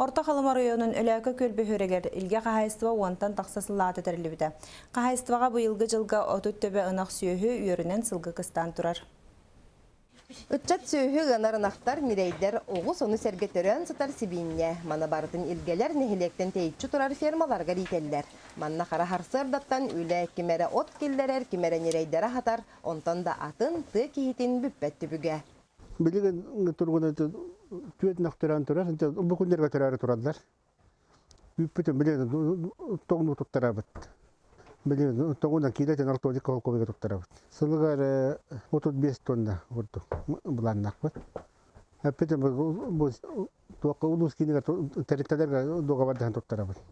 Орта Халыма районун Өләкі көлбі хүрегер илге қағайыстыва уантан тақсасылаты тәрілібіді. Қағайыстываға бұйылғы жылға отут төбе ынақ сүйөһі үйерінен сылғы кыстан тұрар. Үтчат сөйі ғанарынақтар мирейдер оғыз оны сәргеттерін сытар сибинне. Мана барытын илгелер нехелектен тейітші тұрар фермаларға рейтелдер. Манна қара харсырдаттан үлі кемері от келдерер, кемері нерейдері хатар, онтан да атын ты кейтін бүппәтті бүге. Білген тұрғыны түйетін ақтыран тұрар, бүкіндерге тұрары тұрадылар. Бүппетін білген тоғыны тұттара бұд. Білген тоғынан кейлетін алтоодик қолқобеге тұттара бұд. Сылығар 35 тонна ұрды бұланнақ бұд. Әппетін туаққа ұлыс кейінеге тәріттелерге доға бардығын тұттара бұд.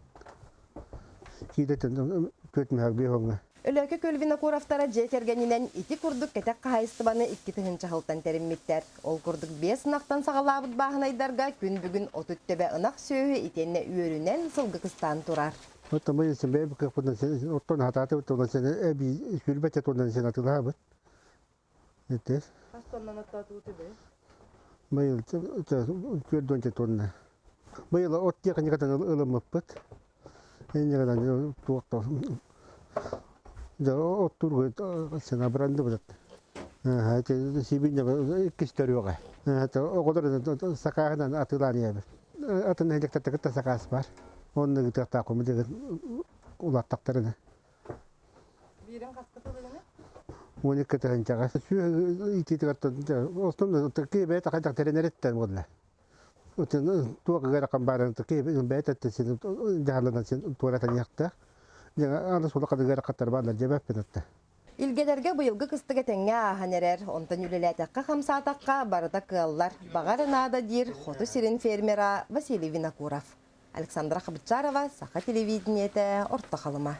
Кейлетін көтін әк бейхоңға. Өлөкі көлвина курафтара жетергенінен ити күрдік кәтек қағайыстыбаны 2 тыхынчы хылтан тәрімметтер. Ол күрдік 5 ынақтан сағалабыд бағынайдарға күн бүгін отуттебе ынақ сөйі итенне үйерінен сылғы қыстан тұрар. Оттан бұйын сен бәйбі көппінен сен, оттан хататы оттан сен әбі күлбәтет оттан сен атыла бұд. Еттер. Қастоннан оттаты ұты бәй? Бұйыл көрдөнче тонна. Бұйыл отте қанекатан ылымып бұд. Енегадан туақта. Оттургы сен абыранды бұдат. Сибинне кестер оға. Оғыдар сақағынан атылан ебі. Атын электатты күтті сақасы бар. Оның үтіқтақ көмі деген ұлаттақтарыны. Бирен қасқытылығыны? 12 тағынчаға. Сүйі итетігаттан. Осының кейбәйт қайдақ тәренереттен болы. Туақы ғараққан барын кейбәйт әтті сен жағалынан сен туарatan яқтақ. Аны солақады ғарақаттар барлар жебәппен өтті. Илгелерге бұйылғы кыстыға тәңе ағанерер, онтан үлеләтәққа қамсатаққа барыда қылалар. Бағарынада дир, хоты сирен фермера Василий Винокуров. Александра Хабычарова, Саха телевидениеті, Орта Халыма.